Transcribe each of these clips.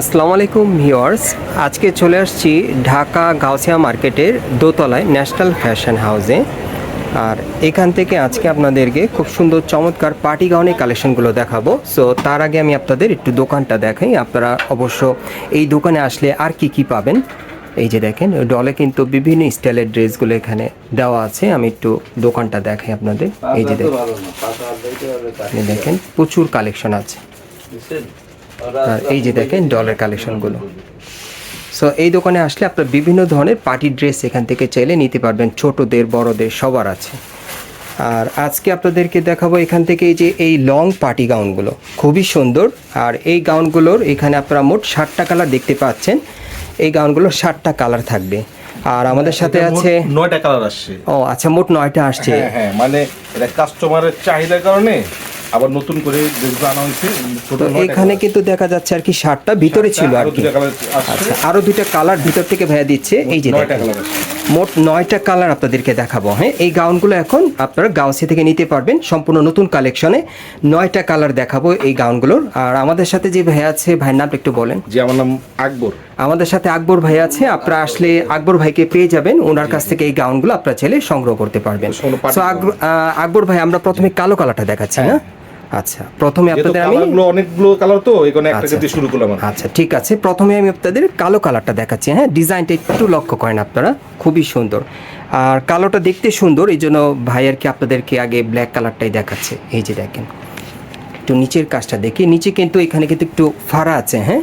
আসসালামু আলাইকুম ভিউয়ার্স, আজকে চলে আসছি ঢাকা গাউসিয়া মার্কেটের দোতলায় ন্যাশনাল ফ্যাশন হাউসে। আর এখান থেকে আজকে আপনাদেরকে খুব সুন্দর চমৎকার পার্টি গাউনের কালেকশনগুলো দেখাবো। সো তার আগে আমি আপনাদের একটু দোকানটা দেখাই। আপনারা অবশ্য এই দোকানে আসলে আর কি পাবেন, এই যে দেখেন ডলে কিন্তু বিভিন্ন স্টাইলের ড্রেসগুলো এখানে দেওয়া আছে। আমি একটু দোকানটা দেখাই আপনাদের। এই যে দেখেন প্রচুর কালেকশন আছে। আর এই যে দেখেন ডলের কালেকশনগুলো। সো এই দোকানে আসলে আপনার বিভিন্ন ধরনের পার্টি ড্রেস এখান থেকে চাইলে নিতে পারবেন, ছোটদের বড়দের সবার আছে। আর আজকে আপনাদেরকে দেখাবো এখান থেকে এই যে এই লং পার্টি গাউনগুলো খুবই সুন্দর। আর এই গাউনগুলোর এখানে আপনারা মোট 60টা কালার দেখতে পাচ্ছেন। এই গাউনগুলোর 60টা কালার থাকবে। আর আমাদের সাথে আছে 9টা কালার আসছে। ও আচ্ছা, মোট 9টা আসছে। হ্যাঁ, মানে এটা কাস্টমারের চাহিদার কারণে আবার নতুন করে যেগুলো আনা হয়েছে। তো এখানে কিন্তু দেখা যাচ্ছে আর কি 60টা ভিতরে ছিল আর কি। আচ্ছা, আরো 2টা কালার ভিতর থেকে ভাইয়া দিচ্ছে। এই যে মোট 9টা কালার আপনাদেরকে দেখাবো। হ্যাঁ, এই গাউনগুলো এখন আপনারা গাউসি থেকে নিতে পারবেন সম্পূর্ণ নতুন কালেকশনে। 9টা কালার দেখাবো এই গাউনগুলোর। আর আমাদের সাথে যে ভাই আছে, ভাইয়ের নামটা একটু বলেন। জি, আমার নাম আকবর। আমাদের সাথে আকবর ভাই আছে। আপনারা আসলে আকবর ভাইকে পেয়ে যাবেন। ওনার কাছ থেকে এই গাউনগুলো আপনারা চাইলে সংগ্রহ করতে পারবেন। সো আকবর ভাই, আমরা প্রথমে কালো কালারটা দেখাচ্ছি না? আচ্ছা, প্রথমে আপনাদের আমি অনেকগুলো কালার তো এখানে একটা দিয়ে শুরু করলাম। আচ্ছা ঠিক আছে, প্রথমে আমি আপনাদের কালো কালারটা দেখাচ্ছি। হ্যাঁ, ডিজাইনটা একটু লক্ষ্য করেন আপনারা, খুবই সুন্দর। আর কালোটা দেখতে সুন্দর, এই জন্য ভাই আর কি আপনাদেরকে আগে ব্ল্যাক কালারটাই দেখাচ্ছে। এই যে দেখেন, একটু নিচের কাজটা দেখি। নিচে কিন্তু এখানে কিন্তু একটু ফাড়া আছে। হ্যাঁ,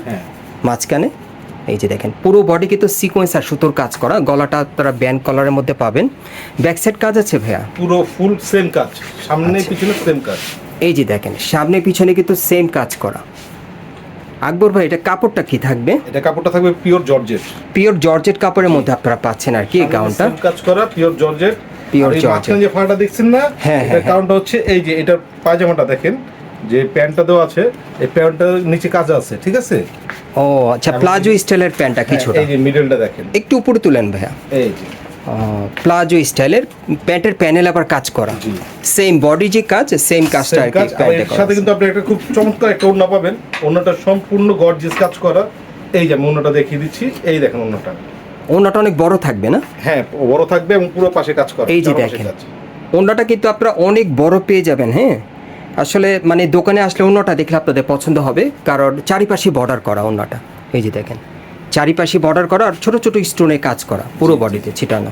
মাঝখানে এই যে দেখেন পুরো বডি কিন্তু সিকোয়েন্স আর সুতোর কাজ করা। গলাটা আপনারা ব্যান্ড কলারের মধ্যে পাবেন। ব্যাক সাইড কাজ আছে ভাইয়া, পুরো ফুল সেম কাজ, সামনে পিছনে সেম কাজ। এই যে দেখেন সামনে পিছনে কিন্তু সেম কাজ করা। আকবর ভাই, এটা কাপড়টা কি থাকবে? এটা কাপড়টা থাকবে পিওর জর্জেট। পিওর জর্জেট কাপড়ের মধ্যে আপনারা পাচ্ছেন আর কি এই গাউনটা। কাজ করা পিওর জর্জেট। Pure georgette. যে ফাড়াটা দেখছেন না, এটার কারণটা হচ্ছে এই যে এটার পায়জামাটা দেখেন, যে প্যান্টটা দেওয়া আছে, এই প্যান্টটার নিচে কাজ আছে, ঠিক আছে? ও আচ্ছা, প্লাজো স্টাইলের প্যান্টটা কিছুটা। এই যে মিডলটা দেখেন, একটু উপরে তুলেন ভাইয়া। এই যে প্লাজো স্টাইলের প্যান্টের প্যানেল আবার কাজ করা, সেম বডি যে কাজ, সেম কাজটা আর কি প্যান্টে করা। সাথে কিন্তু আপনি একটা খুব চমৎকার একটা ওড়না পাবেন। ওড়নাটা সম্পূর্ণ গর্জিয়াস কাজ করা। এই যে আমি ওড়নাটা দেখিয়ে দিচ্ছি, এই দেখেন ওড়নাটা। ওড়নাটা অনেক বড় থাকবে না? হ্যাঁ, বড় থাকবে এবং পুরো পাশে কাজ করা। এই যে দেখেন ওড়নাটা কিন্তু আপনারা অনেক বড় পেয়ে যাবেন। হ্যাঁ, আসলে মানে দোকানে আসলে ওড়নাটা দেখলে আপনাদের পছন্দ হবে, কারণ চারিপাশে বর্ডার করা ওড়নাটা। এই যে দেখেন চারিপাশে বর্ডার করা আর ছোট ছোট স্টোনে কাজ করা, পুরো বডিতে ছিটানো,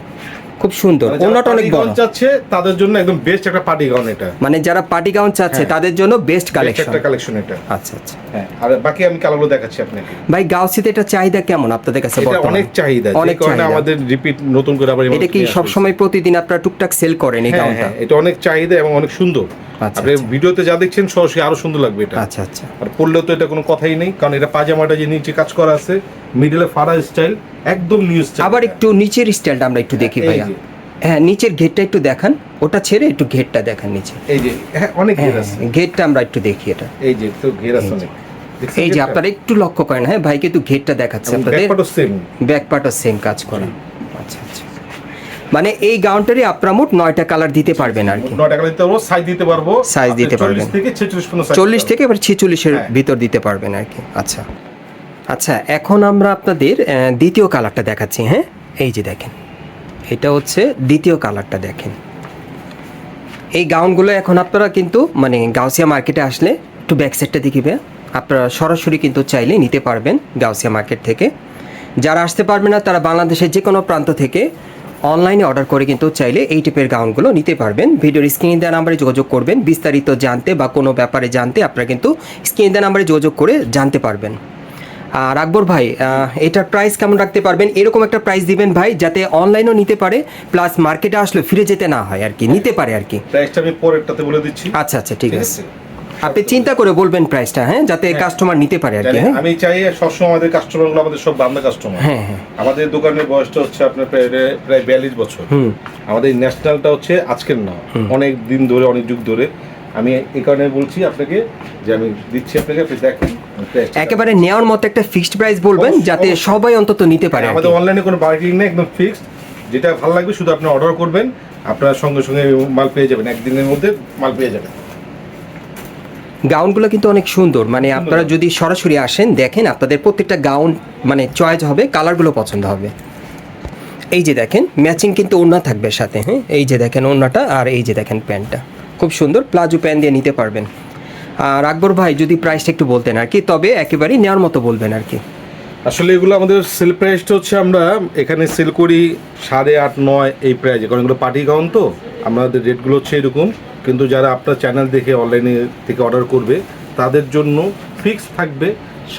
খুব সুন্দর। ওড়নাটা অনেক বড় চাচ্ছে তাদের জন্য একদম বেস্ট একটা পার্টি গাউন এটা। মানে যারা পার্টি গাউন চাচ্ছে তাদের জন্য বেস্ট কালেকশন, একটা কালেকশন এটা। আচ্ছা আচ্ছা, হ্যাঁ। আর বাকি আমি কালারগুলো দেখাচ্ছি আপনাকে। ভাই গাউসিতে এটা চাহিদা কেমন আপনাদের কাছে বর্তমানে? অনেক চাহিদা, অনেক চাহিদা। আমাদের রিপিট নতুন করে আবার এটা কি সব সময় প্রতিদিন আপনারা টুকটাক সেল করেন এই গাউনটা? হ্যাঁ, এটা অনেক চাহিদা এবং অনেক সুন্দর। আপনি ভিডিওতে যা দেখছেন সরাসরি আরো সুন্দর লাগবে এটা। আচ্ছা আচ্ছা। আর পরলেও তো এটা কোনো কথাই নেই, কারণ এটা পাজামাটা যে নিচে কাজ করা আছে, মিডলে ফাড়া স্টাইল, একদম নিউ স্টাইল। আবার একটু নিচের স্টাইলটা আমরা একটু দেখি ভাইয়া। হ্যাঁ, নিচের ঘেরটা একটু দেখান, ওটা ছেড়ে একটু ঘেরটা দেখান নিচে। এই যে অনেক ঘের আছে, ঘেরটা আমরা একটু দেখি। এটা এই যে তো ঘের আছে অনেক, এই যে আপনারা একটু লক্ষ্য করেন। হ্যাঁ, ভাই কিন্তু ঘেরটা দেখাচ্ছে আপনাদের। ব্যাক পার্টও সেম কাজ করা। আচ্ছা আচ্ছা, মানে এই গাউনটারই আপনারা মোট 9টা কালার দিতে পারবেন আর কি। 9টা কালার দিতে পারবো, সাইজ দিতে পারবো, সাইজ দিতে পারবেন 40 থেকে 46 পর্যন্ত, 40 থেকে এবার 46-এর ভিতর দিতে পারবেন আর কি। আচ্ছা আচ্ছা, এখন আমরা আপনাদের দ্বিতীয় কালারটা দেখাচ্ছি। হ্যাঁ, এই যে দেখেন এটা হচ্ছে দ্বিতীয় কালারটা। দেখেন এই গাউনগুলো এখন আপনারা কিন্তু মানে গাউসিয়া মার্কেটে আসলে একটু ব্যাক সাইডটা দেখিবে, আপনারা সরাসরি কিন্তু চাইলে নিতে পারবেন গাউসিয়া মার্কেট থেকে। যারা আসতে পারবে না তারা বাংলাদেশের যে কোনো প্রান্ত থেকে অনলাইনে অর্ডার করে কিন্তু চাইলে এই টাইপের গাউনগুলো নিতে পারবেন। ভিডিওর স্ক্রিনে দেওয়া নাম্বারে যোগাযোগ করবেন। বিস্তারিত জানতে বা কোনো ব্যাপারে জানতে আপনারা কিন্তু স্ক্রিনে দেওয়া নাম্বারে যোগাযোগ করে জানতে পারবেন। আর আকবর ভাই, এটার প্রাইস কেমন রাখতে পারবেন? এরকম একটা প্রাইস দিবেন ভাই যাতে অনলাইনও নিতে পারে, প্লাস মার্কেটে আসলে ফিরে যেতে না হয় আর কি, নিতে পারে আর কি। প্রাইসটা আমি পরেরটাতে বলে দিচ্ছি। আচ্ছা আচ্ছা, ঠিক আছে, আপনি চিন্তা করে বলবেন প্রাইসটা। হ্যাঁ, যাতে কাস্টমার নিতে পারে আর কি। হ্যাঁ, আমি চাই সবসময় আমাদের কাস্টমারগুলো আমাদের সব বান্দা কাস্টমার। হ্যাঁ হ্যাঁ, আমাদের দোকানের বয়সটা হচ্ছে আপনার প্রায় 42 বছর। আমাদের ন্যাশনালটা হচ্ছে আজকের না, অনেক দিন ধরে, অনেক যুগ ধরে। আমি এই কারণে বলছি আপনাকে যে আমি দিচ্ছি আপনাকে, আপনি দেখেন একেবারে নেওয়ার মতো একটা ফিক্সড প্রাইস বলবেন যাতে সবাই অন্তত নিতে পারে। আমাদের অনলাইনে কোনো বার্গেনিং নেই, একদম ফিক্সড। যেটা ভালো লাগবে শুধু আপনি অর্ডার করবেন, আপনার সঙ্গে সঙ্গে মাল পেয়ে যাবেন, একদিনের মধ্যে মাল পেয়ে যাবেন। গাউনগুলো কিন্তু অনেক সুন্দর, মানে আপনারা যদি সরাসরি আসেন দেখেন আপনাদের প্রত্যেকটা গাউন মানে চয়েস হবে, কালারগুলো পছন্দ হবে। এই যে দেখেন ম্যাচিং কিন্তু ওড়না থাকবে সাথে, হ্যাঁ এই যে দেখেন ওড়নাটা, আর এই যে দেখেন প্যান্টটা খুব সুন্দর, প্লাজো প্যান্ট দিয়ে নিতে পারবেন। আর আকবর ভাই যদি প্রাইসটা একটু বলতেন আর কি, তবে একেবারেই নেওয়ার মতো বলবেন আর কি। আসলে এগুলো আমাদের সেল প্রাইসটা হচ্ছে আমরা এখানে সেল করি 8.5 9 এই প্রাইসে, কারণ এগুলো পার্টি গাউন তো আমাদের রেটগুলো হচ্ছে এরকম। কিন্তু যারা আপনার চ্যানেল দেখে অনলাইনে থেকে অর্ডার করবে তাদের জন্য ফিক্স থাকবে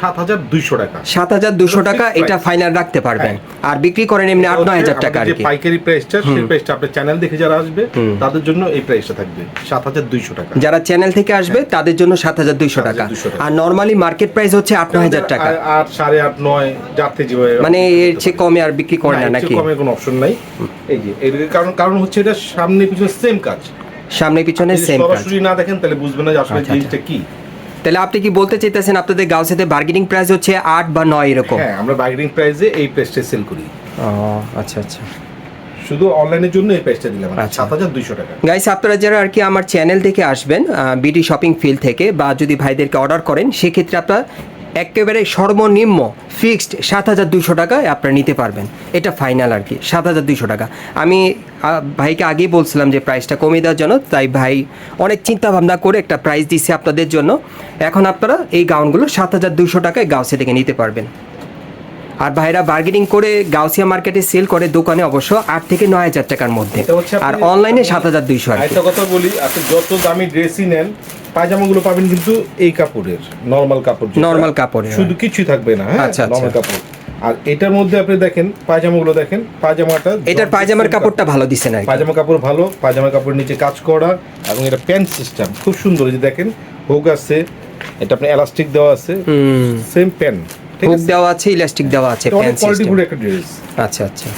7,200 টাকা। 7,200 টাকা এটা ফাইনাল রাখতে পারবেন, আর বিক্রি করেন এমনি 8-9 টাকা আর যে কি। পাইকারি প্রাইসটা সেই প্রাইসটা আপনার চ্যানেল দেখে যারা আসবে তাদের জন্য এই প্রাইসটা থাকবে 7,200 টাকা। যারা চ্যানেল থেকে আসবে তাদের জন্য 7,200 টাকা, আর নরমালি মার্কেট প্রাইস হচ্ছে 8-9 টাকা। 8 8.5 9 যাতে যেভাবে মানে এর চেয়ে কমে আর বিক্রি করে না নাকি? কমে কোনো অপশন নাই। এই যে এর কারণ হচ্ছে এটা সামনে পিছনে সেম কাজ, সামনে পিছনে সেম কাজ। সরাসরি না দেখেন তাহলে বুঝবেন না যে আসলে জিনিসটা কি। তাহলে আপনি কি বলতে চাইতেছেন আপনাদের গাউসিয়াতে বার্গেনিং প্রাইস হচ্ছে 8 বা 9 এরকম? হ্যাঁ, আমরা বার্গেনিং প্রাইসে এই প্রাইসটা সেল করি। ও আচ্ছা আচ্ছা, শুধু অনলাইনের জন্য এই প্রাইসটা দিলাম 7,200 টাকা। গাইস আপনারা যারা আর কি আমার চ্যানেল থেকে আসবেন বিডি শপিং ফিল থেকে, বা যদি ভাইদেরকে অর্ডার করেন সেক্ষেত্রে আপনারা একেবারে সর্বনিম্ন ফিক্সড 7,200 টাকায় আপনারা নিতে পারবেন, এটা ফাইনাল আর কি 7,200 টাকা। আমি ভাইকে আগেই বলছিলাম যে প্রাইসটা কমিয়ে দেওয়ার জন্য, তাই ভাই অনেক চিন্তা ভাবনা করে একটা প্রাইস দিচ্ছে আপনাদের জন্য। এখন আপনারা এই গাউনগুলো 7,200 টাকায় গাউসিয়া থেকে নিতে পারবেন। আর ভাইরা বার্গেনিং করে গাউসিয়া মার্কেটে সেল করে দোকানে অবশ্য 8 থেকে 9,000 টাকার মধ্যে, আর অনলাইনে 7,200। একটা কথা বলি, আপনি যত দামি ড্রেসই নেন পায়জামাগুলো পাবেন কিন্তু এই কাপড়ের, নরমাল কাপড়, নরমাল কাপড়ের, শুধু কিছুই থাকবে না। হ্যাঁ, আচ্ছা নরমাল কাপড়। আর এটার মধ্যে আপনি দেখেন পায়জামাগুলো দেখেন, পায়জামাটা এটার পায়জামার কাপড়টা ভালো দিছে না, পায়জামা কাপড় ভালো, পায়জামা কাপড় নিচে কাজ করা, এবং এটা প্যান্ট সিস্টেম খুব সুন্দর। এই যে দেখেন হুক আছে, এটা আপনি এলাস্টিক দেওয়া আছে, সেম প্যান্ট হুক দেওয়া আছে, ইলাস্টিক দেওয়া আছে, প্যান্ট সিস্টেম। কোয়ালিটিফুল একটা ড্রেস। আচ্ছা আচ্ছা,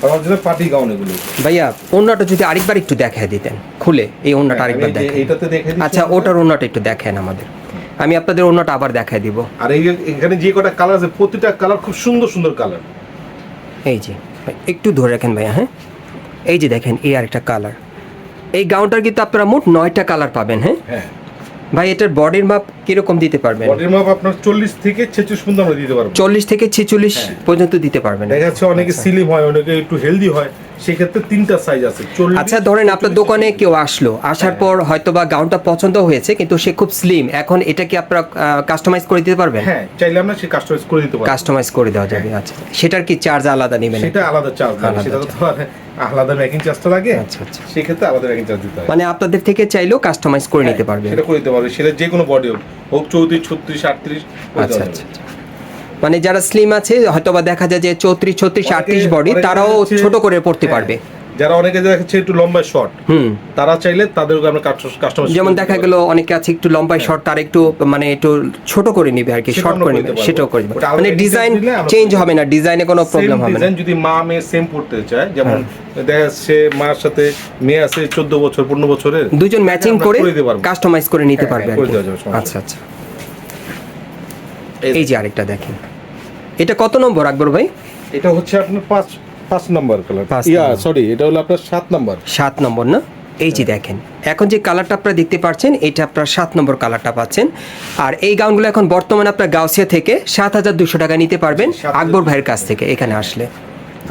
আমার জন্য পার্টি গাউন এগুলো। ভাইয়া ওন্নাটা যদি আরেকবার একটু দেখায় দিতেন খুলে, এই ওন্নাটা আরেকবার দেখেন। এইটাতে দেখে দিচ্ছি। আচ্ছা, ওটার ওন্নাটা একটু দেখেন আমাদের, আমি আপনাদের ওন্নাটা আবার দেখায় দিব। আর এই এখানে যে কটা কালার আছে প্রতিটা কালার খুব সুন্দর সুন্দর কালার। এই যে একটু ধরে রাখেন ভাইয়া, হ্যাঁ এই যে দেখেন এই আরেকটা কালার। এই গাউনটার কিন্তু আপনারা মোট 9টা কালার পাবেন। হ্যাঁ হ্যাঁ ভাই, এটার বডির মাপ কিরকম দিতে পারবেন? বডির মাপ আপনার 40 থেকে 46 পর্যন্ত আমরা দিতে পারবো। 40 থেকে 46 পর্যন্ত দিতে পারবেন। দেখা যাচ্ছে অনেকে স্লিম হয়, অনেকে একটু হেলদি হয়, সেক্ষেত্রে 3টা সাইজ আছে। আচ্ছা ধরেন আপনার দোকানে কেউ আসলো, আসার পর হয়তো বা গাউনটা পছন্দ হয়েছে কিন্তু সে খুব স্লিম, এখন এটা কি আপনারা কাস্টমাইজ করে দিতে পারবেন? হ্যাঁ, চাইলে আমরা সে কাস্টমাইজ করে দিতে পারবো। কাস্টমাইজ করে দেওয়া যাবে। আচ্ছা, সেটার কি চার্জ আলাদা নেবেন? সেটা আলাদা চার্জ লাগে, সেটা তো আলাদা মেকিং চার্জটা লাগে। আচ্ছা আচ্ছা, সেই ক্ষেত্রে আলাদা মেকিং চার্জ দিতে হয়। মানে আপনাদের থেকে চাইলেও কাস্টমাইজ করে নিতে পারবেন। সেটা করে দিতে পারবে, সেটা যে কোনো বডি হোক 34 36 38। আচ্ছা আচ্ছা, মানে যারা স্লিম আছে হয়তো বা দেখা যায় যে 34 36 38 বডি, তারাও ছোট করে পড়তে পারবে। যারা অনেকে দেখাচ্ছে একটু লম্বা শর্ট, তারা চাইলে তাদেরকে আমরা কাস্টমাইজ, যেমন দেখা গেল অনেকে আছে একটু লম্বা শর্ট, তার একটু মানে একটু ছোট করে নিবে আর কি, শর্ট করে নিবে, সেটাও করে দিবে। মানে ডিজাইন চেঞ্জ হবে না, ডিজাইনে কোনো প্রবলেম হবে না। ডিজাইন যদি মা মেয়ে সেম পড়তে চায়, যেমন দেখা যাচ্ছে মার সাথে মেয়ে আছে 14 বছর 15 বছরের, দুজন ম্যাচিং করে কাস্টমাইজ করে নিতে পারবে। আচ্ছা আচ্ছা, এই যে আরেকটা দেখেন, এটা কত নম্বর আকবর ভাই? এটা হচ্ছে আপনার 5 নম্বর কালার। সরি, এটা হলো আপনার 7 নম্বর। 7 নম্বর না? এই যে দেখেন এখন যে কালারটা আপনারা দেখতে পাচ্ছেন, এটা আপনার 7 নম্বর কালারটা পাচ্ছেন। আর এই গাউনগুলো এখন বর্তমানে আপনার গাউসিয়া থেকে 7,200 টাকা নিতে পারবেন আকবর ভাইয়ের কাছ থেকে এখানে আসলে।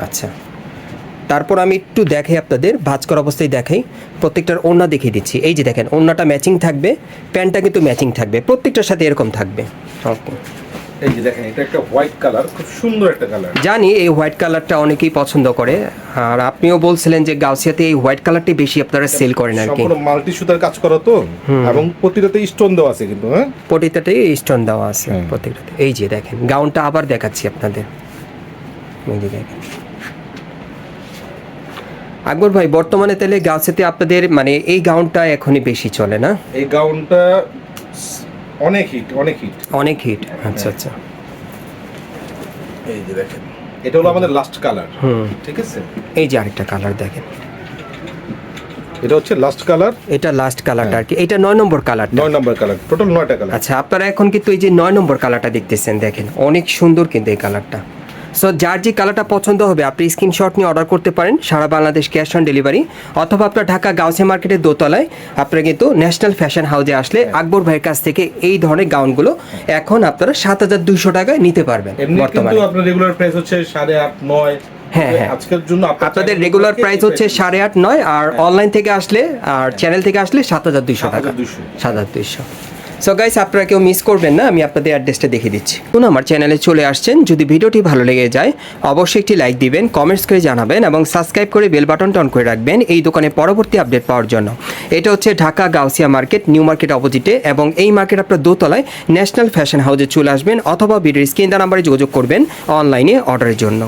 আচ্ছা, তারপর আমি একটু দেখাই আপনাদের, ভাঁজ করা অবস্থায় দেখাই, প্রত্যেকটার ওড়না দেখিয়ে দিচ্ছি। এই যে দেখেন ওড়নাটা ম্যাচিং থাকবে, প্যান্টটা কিন্তু ম্যাচিং থাকবে, প্রত্যেকটার সাথে এরকম থাকবে। ওকে, এই যে দেখেন এটা একটা হোয়াইট কালার, খুব সুন্দর একটা কালার। জানি এই হোয়াইট কালারটা অনেকেই পছন্দ করে, আর আপনিও বলছিলেন যে গাউসিয়াতে এই হোয়াইট কালারটি বেশি আপনারা সেল করেন আর কি। সম্পূর্ণ মাল্টি সুতার কাজ করা তো, এবং প্রতিটাতে স্টোন দেওয়া আছে কিন্তু। হ্যাঁ, প্রতিটাতেই স্টোন দেওয়া আছে প্রত্যেকটাতে। এই যে দেখেন গাউনটা আবার দেখাচ্ছি আপনাদের, এই যে দেখেন আকবর ভাই, বর্তমানে তাহলে গাউসিয়াতে আপনাদের মানে এই গাউনটা এখনই বেশি চলে না? এই গাউনটা অনেক হিট, অনেক হিট, অনেক হিট। আচ্ছা আচ্ছা, এই যে দেখেন এটা হলো আমাদের লাস্ট কালার। ঠিক আছে, এই যে আরেকটা কালার দেখেন, এটা হচ্ছে লাস্ট কালার। এটা লাস্ট কালারটা আর কি, এটা 9 নম্বর কালার। 9 নম্বর কালার, টোটাল 9টা কালার। আচ্ছা, আপনারা এখন কিন্তু এই যে 9 নম্বর কালারটা দেখতেছেন, দেখেন অনেক সুন্দর কিন্তু এই কালারটা। সো যার যে কালারটা পছন্দ হবে আপনি স্ক্রিনশট নিয়ে অর্ডার করতে পারেন, সারা বাংলাদেশ ক্যাশ অন ডেলিভারি, অথবা আপনার ঢাকা গাউসিয়া মার্কেটের দোতলায় আপনারা কিন্তু ন্যাশনাল ফ্যাশন হাউসে আসলে আকবর ভাইয়ের কাছ থেকে এই ধরনের গাউনগুলো এখন আপনারা 7,200 টাকায় নিতে পারবেন এমনি বর্তমানে। কিন্তু আপনার রেগুলার প্রাইস হচ্ছে 8.5 9। হ্যাঁ, হ্যাঁ। আজকের জন্য আপনাদের রেগুলার প্রাইস হচ্ছে 8.5 9, আর অনলাইন থেকে আসলে আর চ্যানেল থেকে আসলে 7,200 টাকা। 7,200 7,200। সো গাইস, আপনারা কেউ মিস করবেন না, আমি আপনাদের অ্যাড্রেসটা দেখিয়ে দিচ্ছি। এখন আমার চ্যানেলে চলে আসছেন, যদি ভিডিওটি ভালো লেগে যায় অবশ্যই একটি লাইক দিবেন, কমেন্টস করে জানাবেন এবং সাবস্ক্রাইব করে বেল বাটনটা অন করে রাখবেন এই দোকানে পরবর্তী আপডেট পাওয়ার জন্য। এটা হচ্ছে Dhaka Gausia market, new market অপোজিটে, এবং এই মার্কেট আপনার দোতলায় ন্যাশনাল ফ্যাশন হাউসে চলে আসবেন অথবা ভিডিওর স্ক্রিন নাম্বারে যোগাযোগ করবেন অনলাইনে অর্ডারের জন্য।